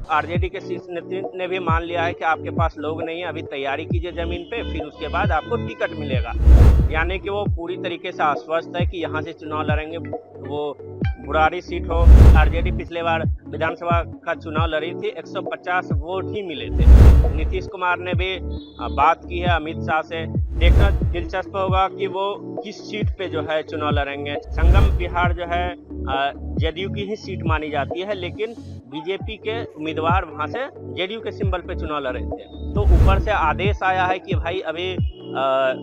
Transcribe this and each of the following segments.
RJD के शीर्ष नेतृत्व ने भी मान लिया है कि आपके पास लोग नहीं है, अभी तैयारी कीजिए जमीन पे, फिर उसके बाद आपको टिकट मिलेगा। यानी कि वो पूरी तरीके से आश्वस्त है कि यहाँ से चुनाव लड़ेंगे, वो बुराड़ी सीट हो। आरजेडी पिछले बार विधानसभा का चुनाव लड़ी थी, 150 वोट ही मिले थे। नीतीश कुमार ने भी बात की है अमित शाह से। देखना दिलचस्प होगा कि वो किस सीट पे जो है चुनाव लड़ेंगे। संगम बिहार जो है जदयू की ही सीट मानी जाती है, लेकिन बीजेपी के उम्मीदवार वहां से जेडीयू के सिंबल पे चुनाव लड़ रहे थे। तो ऊपर से आदेश आया है कि भाई अभी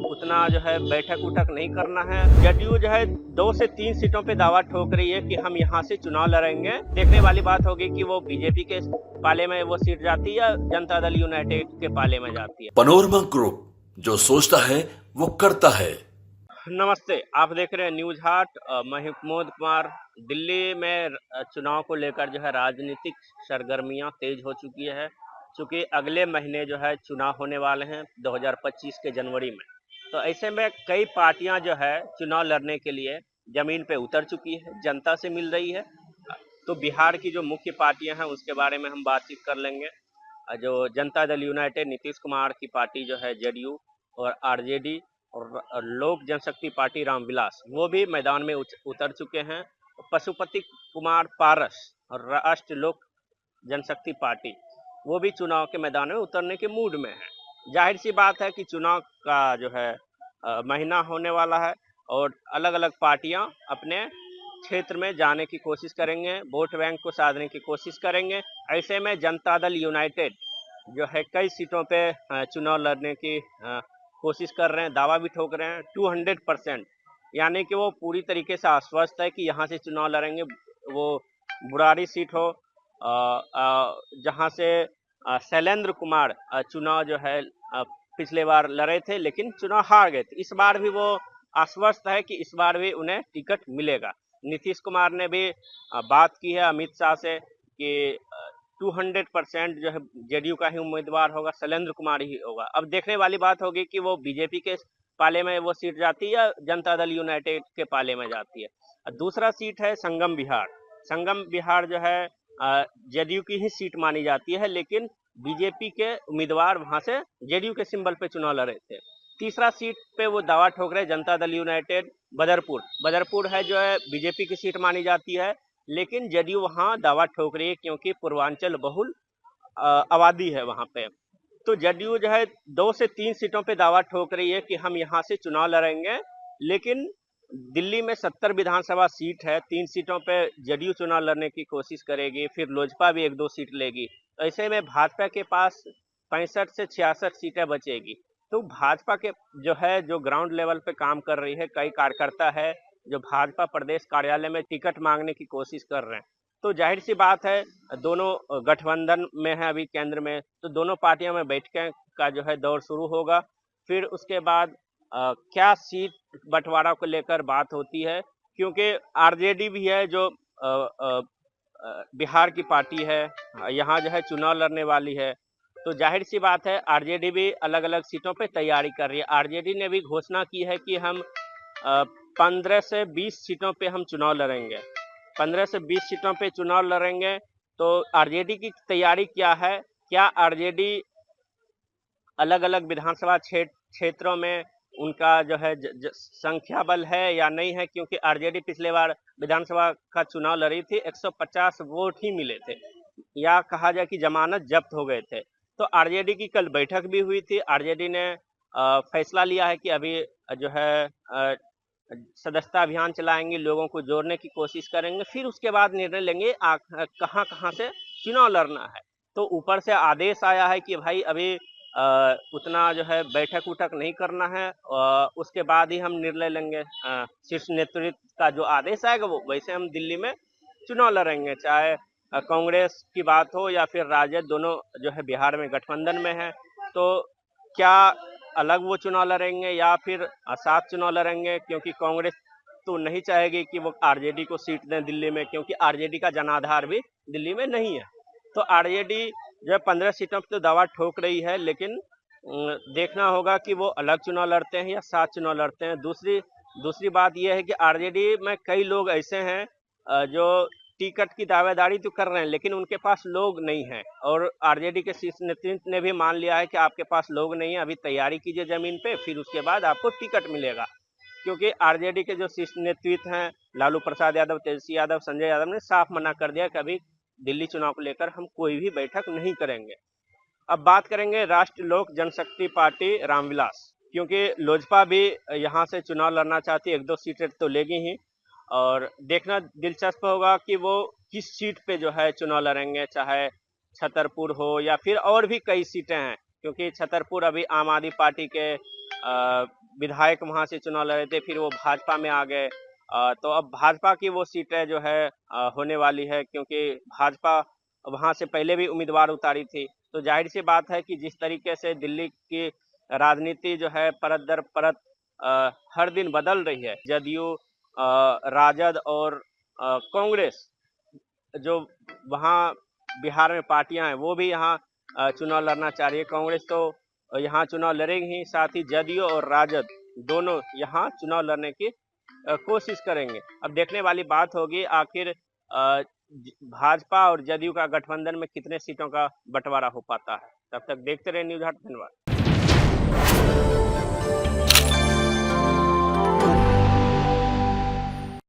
उतना जो है बैठक उठक नहीं करना है। जदयू जो है 2 से 3 सीटों पे दावा ठोक रही है कि हम यहाँ से चुनाव लड़ेंगे। देखने वाली बात होगी कि वो बीजेपी के पाले में वो सीट जाती है या जनता दल यूनाइटेड के पाले में जाती है। पनोरमा ग्रुप, जो सोचता है वो करता है। नमस्ते, आप देख रहे हैं न्यूज हाट। मैं हूं प्रमोद कुमार। दिल्ली में चुनाव को लेकर जो है राजनीतिक सरगर्मियां तेज हो चुकी है, क्योंकि अगले महीने जो है चुनाव होने वाले हैं 2025 के जनवरी में। तो ऐसे में कई पार्टियां जो है चुनाव लड़ने के लिए जमीन पे उतर चुकी है, जनता से मिल रही है। तो बिहार की जो मुख्य पार्टियां हैं उसके बारे में हम बातचीत कर लेंगे। जो जनता दल यूनाइटेड नीतीश कुमार की पार्टी जो है जेडीयू, और आरजेडी और लोक जनशक्ति पार्टी रामविलास, वो भी मैदान में उतर चुके हैं। पशुपति कुमार पारस और राष्ट्र लोक जनशक्ति पार्टी, वो भी चुनाव के मैदान में उतरने के मूड में है। जाहिर सी बात है कि चुनाव का जो है महीना होने वाला है, और अलग अलग पार्टियां अपने क्षेत्र में जाने की कोशिश करेंगे, वोट बैंक को साधने की कोशिश करेंगे। ऐसे में जनता दल यूनाइटेड जो है कई सीटों पे चुनाव लड़ने की कोशिश कर रहे हैं, दावा भी ठोक रहे हैं 200%। यानी कि वो पूरी तरीके से आश्वस्त है कि यहाँ से चुनाव लड़ेंगे। वो बुराड़ी सीट हो, जहाँ से शैलेंद्र कुमार चुनाव जो है पिछले बार लड़े थे, लेकिन चुनाव हार गए थे। इस बार भी वो आश्वस्त है कि इस बार भी उन्हें टिकट मिलेगा। नीतीश कुमार ने भी बात की है अमित शाह से कि 200% जो है जेडीयू का ही उम्मीदवार होगा, शैलेंद्र कुमार ही होगा। अब देखने वाली बात होगी कि वो बीजेपी के पाले में वो सीट जाती है या जनता दल यूनाइटेड के पाले में जाती है। दूसरा सीट है संगम बिहार। संगम बिहार जो है जेडीयू की ही सीट मानी जाती है, लेकिन बीजेपी के उम्मीदवार वहां से जेडीयू के सिंबल पे चुनाव लड़ रहे थे। तीसरा सीट पे वो दावा ठोक रहे जनता दल यूनाइटेड बदरपुर है, जो है बीजेपी की सीट मानी जाती है, लेकिन जेडीयू वहां दावा ठोक रही है क्योंकि पूर्वांचल बहुल आबादी है वहां पे। तो जेडीयू जो है 2 से 3 सीटों पे दावा ठोक रही है कि हम यहाँ से चुनाव लड़ेंगे, लेकिन दिल्ली में 70 विधानसभा सीट है, 3 सीटों पे जेडीयू चुनाव लड़ने की कोशिश करेगी, फिर लोजपा भी 1-2 सीट लेगी। तो ऐसे में भाजपा के पास 65 से 66 सीटें बचेगी। तो भाजपा के जो ग्राउंड लेवल पे काम कर रही है, कई कार्यकर्ता है जो भाजपा प्रदेश कार्यालय में टिकट मांगने की कोशिश कर रहे हैं। तो जाहिर सी बात है, दोनों गठबंधन में है अभी केंद्र में, तो दोनों पार्टियों में बैठकें का जो है दौर शुरू होगा। फिर उसके बाद क्या सीट बंटवारा को लेकर बात होती है, क्योंकि आरजेडी भी है जो बिहार की पार्टी है, यहाँ जो है चुनाव लड़ने वाली है। तो जाहिर सी बात है आरजेडी भी अलग अलग सीटों पे तैयारी कर रही है। आरजेडी ने भी घोषणा की है कि हम 15 से 20 सीटों पे हम चुनाव लड़ेंगे, 15 से 20 सीटों पे चुनाव लड़ेंगे। तो आरजेडी की तैयारी क्या है, क्या आरजेडी अलग अलग विधानसभा क्षेत्रों में उनका जो है संख्या बल है या नहीं है, क्योंकि आरजेडी पिछले बार विधानसभा का चुनाव लड़ी थी, 150 वोट ही मिले थे, या कहा जाए कि जमानत जब्त हो गए थे। तो आरजेडी की कल बैठक भी हुई थी। आरजेडी ने फैसला लिया है कि अभी जो है सदस्यता अभियान चलाएंगे, लोगों को जोड़ने की कोशिश करेंगे, फिर उसके बाद निर्णय लेंगे कहाँ कहाँ से चुनाव लड़ना है। तो ऊपर से आदेश आया है कि भाई अभी उतना जो है बैठक उठक नहीं करना है, उसके बाद ही हम निर्णय लेंगे। शीर्ष नेतृत्व का जो आदेश आएगा वो वैसे हम दिल्ली में चुनाव लड़ेंगे, चाहे कांग्रेस की बात हो या फिर राजद, दोनों जो है बिहार में गठबंधन में है। तो क्या अलग वो चुनाव लड़ेंगे या फिर साथ चुनाव लड़ेंगे, क्योंकि कांग्रेस तो नहीं चाहेगी कि वो आरजेडी को सीट दें दिल्ली में, क्योंकि आरजेडी का जनाधार भी दिल्ली में नहीं है। तो आरजेडी जो है 15 सीटों पर तो दावा ठोक रही है, लेकिन देखना होगा कि वो अलग चुनाव लड़ते हैं या साथ चुनाव लड़ते हैं। दूसरी बात यह है कि आरजेडी में कई लोग ऐसे हैं जो टिकट की दावेदारी तो कर रहे हैं, लेकिन उनके पास लोग नहीं है। और आरजेडी के शीर्ष नेतृत्व ने भी मान लिया है कि आपके पास लोग नहीं है, अभी तैयारी कीजिए जमीन पे, फिर उसके बाद आपको टिकट मिलेगा। क्योंकि आरजेडी के जो शीर्ष नेतृत्व हैं, लालू प्रसाद यादव, तेजस्वी यादव, संजय यादव ने साफ मना कर दिया कि अभी दिल्ली चुनाव को लेकर हम कोई भी बैठक नहीं करेंगे। अब बात करेंगे राष्ट्रीय लोक जनशक्ति पार्टी रामविलास, क्योंकि लोजपा भी यहाँ से चुनाव लड़ना चाहती है, 1-2 सीटें तो लेगी ही। और देखना दिलचस्प होगा कि वो किस सीट पे जो है चुनाव लड़ेंगे, चाहे छतरपुर हो या फिर और भी कई सीटें हैं, क्योंकि छतरपुर अभी आम आदमी पार्टी के विधायक वहां से चुनाव लड़े थे, फिर वो भाजपा में आ गए। तो अब भाजपा की वो सीटें जो है होने वाली है, क्योंकि भाजपा वहां से पहले भी उम्मीदवार उतारी थी। तो जाहिर सी बात है कि जिस तरीके से दिल्ली की राजनीति जो है परत दर परत हर दिन बदल रही है, जदयू, राजद और कांग्रेस जो वहाँ बिहार में पार्टियां हैं वो भी यहाँ चुनाव लड़ना चाह रही है। कांग्रेस तो यहाँ चुनाव लड़ेगी ही, साथ ही जदयू और राजद दोनों यहाँ चुनाव लड़ने की कोशिश करेंगे। अब देखने वाली बात होगी आखिर भाजपा और जदयू का गठबंधन में कितने सीटों का बंटवारा हो पाता है। तब तक देखते रहे न्यूज़ हट। धन्यवाद।